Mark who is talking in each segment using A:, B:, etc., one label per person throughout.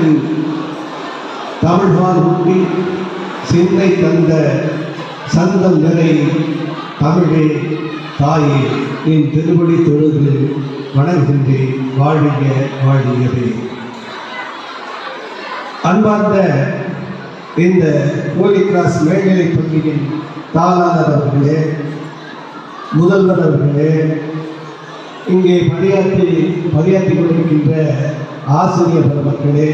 A: எனக்கு தமிழ்வால் ஊட்டி சிந்தை தந்த சந்தம் நிறை தமிழே தாயே என் திருவடி தொழுது வணங்குகின்றேன். வாழிய வாழியவே. அன்பார்ந்த இந்த ஹோலி கிராஸ் மேல்நிலைப் பள்ளியின் தாளாளர் அவர்களே, முதல்வர் அவர்களே, இங்கே பணியாற்றி கொண்டிருக்கின்ற ஆசிரியர் பெருமக்களே,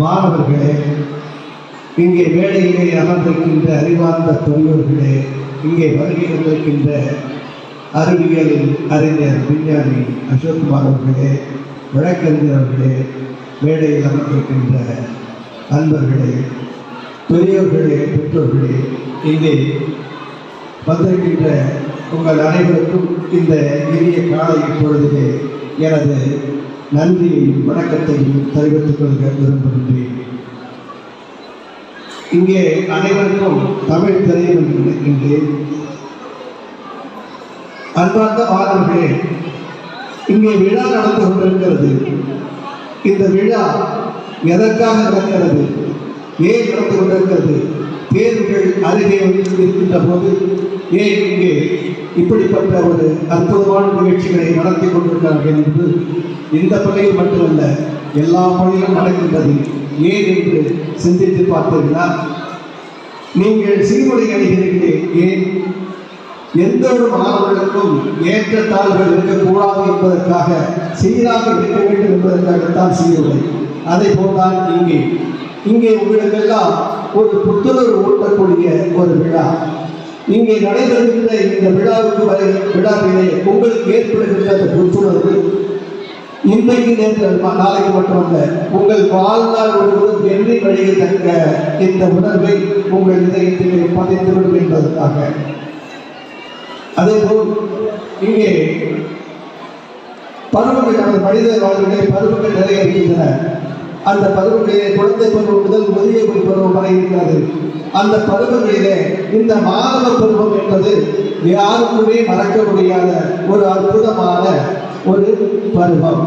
A: மாணவர்களே, இங்கே மேடையிலே அமர்ந்திருக்கின்ற அறிவார்ந்த பெரியோர்களே, இங்கே வருகை கொண்டிருக்கின்ற அறிவியல் அறிஞர் விஞ்ஞானி அசோக்குமார் அவர்களே, வழக்கறிஞர் அவர்களே, மேடையில் அமர்ந்திருக்கின்ற அன்பர்களே, பெரியோர்களே, பெற்றோர்களே, இங்கே வந்திருக்கின்ற உங்கள் அனைவருக்கும் இந்த இனிய காலை பொழுதிலே எனது நன்றியையும் வணக்கத்தையும் தெரிவித்துக் கொள்ள விரும்புகின்றேன். இங்கே அனைவருக்கும் தமிழ் தெரியும் என்று நினைக்கின்றேன். அன்பார்ந்த மாணவர்களே, இங்கே விழா நடந்து கொண்டிருக்கிறது. இந்த விழா எதற்காக நடக்கிறது, ஏன் நடந்து கொண்டிருக்கிறது, தேர்வுகள் அருகே இருக்கின்ற போது ஏன் இங்கே இப்படிப்பட்ட ஒரு அற்புதமான நிகழ்ச்சிகளை நடத்தி கொண்டிருக்கிறார்கள் என்று இந்த பள்ளியில் மட்டுமல்ல எல்லா பள்ளியிலும் நடக்கின்றது. ஏன் என்று சிந்தித்து பார்த்தீர்களா? நீங்கள் சீர்முறை அணிகிறீர்களே, ஏன்? எந்த ஒரு மாணவர்களுக்கும் ஏற்றத்தாழ்வுகள் இருக்கக்கூடாது என்பதற்காக, சீராக இருக்க வேண்டும் என்பதற்காகத்தான் சீருடை. அதை போல்தான் இங்கே உங்களுக்கெல்லாம் ஒரு புத்துணர்வு ஊட்டக்கூடிய ஒரு விழா. இங்கே நடைபெறுகின்ற இந்த விழாவிலே உங்களுக்கு ஏற்படுகின்ற அந்த புத்துணர்வு இன்றைக்கு நேற்று நாளைக்கு மட்டுமல்ல, உங்கள் வாழ்நாள் முழுவதும் எண்ணி வழியை தக்க இந்த உணர்வை உங்கள் இதயத்திலே பதிந்துவிடும் என்பதற்காக. அதேபோல் இங்கே பருவங்கள், நமது மனித வாழ்விலே பருவங்கள் நிறைய இருக்கின்றன. அந்த பருவங்களிலே குழந்தை பருவம் முதல் முதிய பருவம் வரை இருக்கிறது. அந்த பருவங்களிலே இந்த மாணவ பருவம் என்பது யாருக்குமே மறக்க முடியாத ஒரு அற்புதமான ஒரு பருவம்.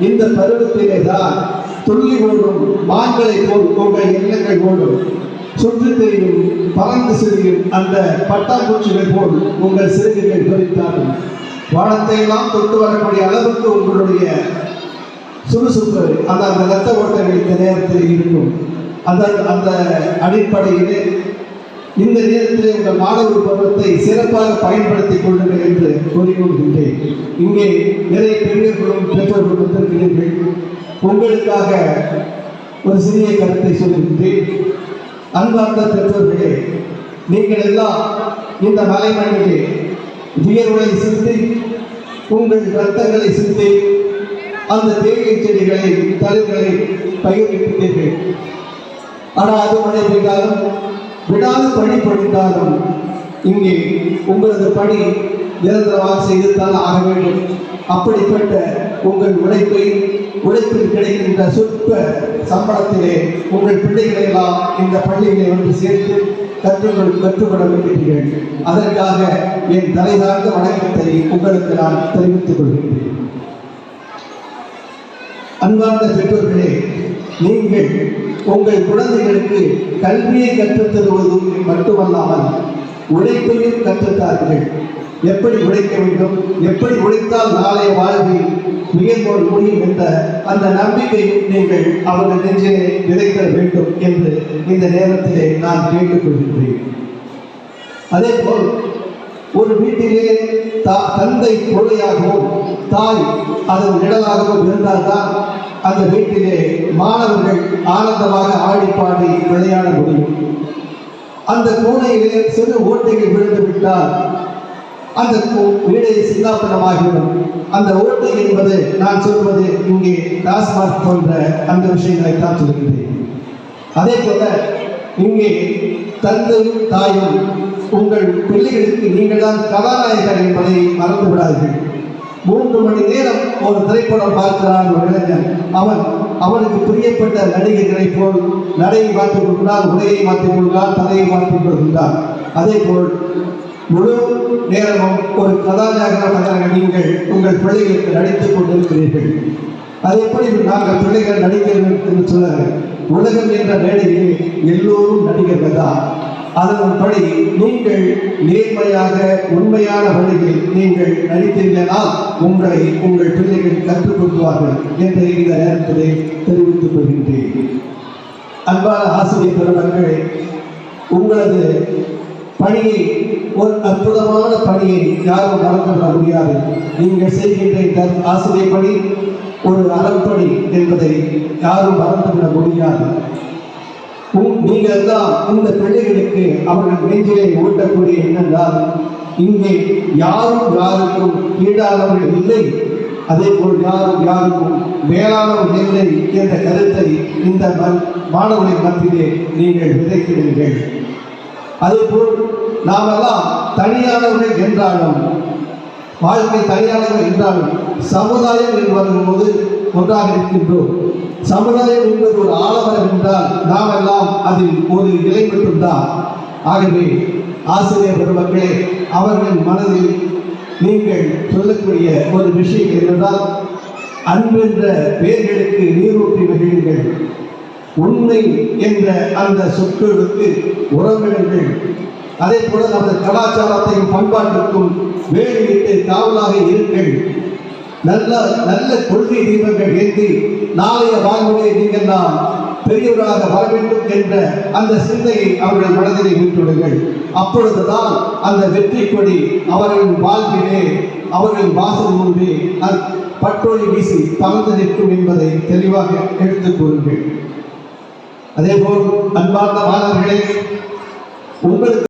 A: இந்த பருவத்திலே தான் துள்ளி ஓடும் மான்களை போல் உங்கள் எண்ணங்கள் ஓடும், சுற்றி தெரியும், பறந்து செல்லும் அந்த பட்டாம்பூச்சிகள் போல் உங்கள் சிறுகைகள் பறித்தாலும் வானத்தை எல்லாம் தொட்டு வரக்கூடிய அளவுக்கு உங்களுடைய சுறுசுறுப்பு அந்த இரத்த ஓட்டங்கள் இந்த நேரத்தில் இருக்கும். அந்த அடிப்படையிலே இந்த நேரத்தில் உங்கள் மாணவர் பருவத்தை சிறப்பாக பயன்படுத்திக் கொள்ளுங்கள் என்று கூறிக்கொள்கின்றேன். இங்கே நிறைய பெரியவர்களும் பெற்றோர்களும் வந்திருக்கிறீர்கள். உங்களுக்காக ஒரு சிறிய கருத்தை சொல்கின்றேன். அன்பார்ந்த பெற்றோர்களே, நீங்கள் எல்லாம் இந்த மலைமண்ணிலே வியர்வை சிந்தி, உங்கள் இரத்தங்களை சிந்தி அந்த தேயிலை செடிகளை, தளிர்களை பயிரிட்டிருக்கிறீர்கள். ஆனால் அது மழை பெய்தாலும், விடாது பணி பொழிந்தாலும் இங்கே உங்களது பணி நிரந்தரமாக செய்துத்தான் ஆக வேண்டும். அப்படிப்பட்ட உங்கள் உழைப்பில் கிடைக்கின்ற சொற்ப சம்பளத்திலே உங்கள் பிள்ளைகளை எல்லாம் இந்த பள்ளிகளை வந்து சேர்த்து கற்றுக்கொள்ள வேண்டியீர்கள். அதற்காக என் தலைசார்ந்த வணக்கத்தை உங்களுக்கு நான் தெரிவித்துக் கொள்கின்றேன். அன்பார்ந்த பெற்றோர்களே, நீங்கள் உங்கள் குழந்தைகளுக்கு கல்வியை கற்றுத் தருவது மட்டுமல்லாமல் உழைப்பையும் கற்றுத்தார்கள். எப்படி உழைக்க வேண்டும், எப்படி உழைத்தால் நாளைய வாழ்வில் உயர்வோர் முடியும் என்ற அந்த நம்பிக்கையும் நீங்கள் அவர்கள் நெஞ்சிலே விதைக்க வேண்டும் என்று இந்த நேரத்திலே நான் கேட்டுக்கொள்கின்றேன். அதேபோல் ஒரு வீட்டிலே தந்தை பொருளையாகவும் தாய் அதன் நிழலாகவும் இருந்தால்தான் அந்த வீட்டிலே மாணவர்கள் ஆனந்தமாக ஆடிப்பாடி விளையாட முடியும். அந்த கூடையிலே சிறு ஓட்டைகள் விழுந்துவிட்டால் அந்த வீடை சின்னாபனமாகிவிடும். அந்த ஓட்டை என்பது நான் சொல்வது இங்கே டாஸ்மார்க் போன்ற அந்த விஷயங்களை தான் சொல்கின்றேன். அதே போல இங்கே தந்தையும் தாயும் உங்கள் பிள்ளைகளுக்கு நீங்கள் தான் கதாநாயகர் என்பதை மறந்து விடாதீர்கள். 3 மணி நேரம் ஒரு திரைப்படம் பார்க்கிறான் ஒரு இளைஞன். அவனுக்கு பிரியப்பட்ட நடிகர்களை போல் நடையை மாற்றிக் கொள்கிறான், உடையை மாற்றிக் கொள்கிறான், தலையை மாற்றிக் கொள்கின்றான். அதே போல் முழு நேரமும் ஒரு கதாநாயகராக நீங்கள் உங்கள் பிள்ளைகளுக்கு நடித்துக் கொண்டிருக்கிறீர்கள். அது எப்படி நாங்கள் பிள்ளைகள் நடிகர்கள் என்று சொல்லுங்க. உலகம் என்ற மேடையிலே எல்லோரும் நடிகர்கள் தான். அதன்படி நீங்கள் நேர்மையாக உண்மையான வழியில் நீங்கள் நடித்தீர்களால் உங்களை உங்கள் பிள்ளைகள் கற்றுக்கொள்வார்கள் என்று இந்த நேரத்திலே தெரிவித்துக் கொள்கின்றேன். அன்பான ஆசிரியர் பெருமக்களே, உங்களது பணியை, ஒரு அற்புதமான பணியை யாரும் மறந்துவிட முடியாது. நீங்கள் செய்கின்ற இந்த ஆசிரியர் பணி ஒரு அறப்பணி என்பதை யாரும் மறந்துவிட முடியாது. நீங்கள் தான் இந்த பிள்ளைகளுக்கு அவர்கள் நெஞ்சிலே ஊட்டக்கூடிய என்னென்றால், இங்கே யாரும் யாருக்கும் ஈடானவர்கள் இல்லை, அதே போல் யாரும் யாருக்கும் மேலானவர்கள் இல்லை என்ற கருத்தை இந்த மாணவர்களின் மத்தியிலே நீங்கள் விதைக்கிறீர்கள். அதே போல் நாமெல்லாம் தனியானவர்கள் என்றாலும், வாழ்க்கை தனியானவர்கள் என்றாலும், சமுதாயம் என்று வரும்போது ஒன்றாக இருக்கின்றோம். சமுதாயம் என்பது ஒரு ஆலமரம் என்றால் நாம் எல்லாம் அதில் ஒரு இலை மட்டும்தான். ஆகவே ஆசிரியர் பெருமக்களே, அவர்கள் மனதில் நீங்கள் சொல்லக்கூடிய ஒரு விஷயம் என்னென்றால், அன்பென்ற பெயர்களுக்கு நீரூற்றி மகிழுங்கள், உண்மை என்ற அந்த சொற்களுக்கு உறவினர்கள், அதே போல நமது கலாச்சாரத்தையும் பண்பாட்டுக்கும் வேலையிட்டு காவலாக இருங்கள், நல்ல நல்ல கொள்கை தீபங்கள் ஏந்தி நாளைய வாழ்வுகளை நீங்கள் நாம் பெரியவர்களாக வர வேண்டும் என்ற அந்த சிந்தையை அவர்கள் மனதிலே விட்டுவிடுங்கள். அப்பொழுதுதான் அந்த வெற்றி கொடி அவர்களின் வாழ்விலே, அவர்களின் வாசல் முன்பே பட்டொளி வீசி பறந்து நிற்கும் என்பதை தெளிவாக எடுத்துக் கொள்ளுங்கள். அதே போல் அன்பார்ந்த மாணவர்களே, உங்களுக்கு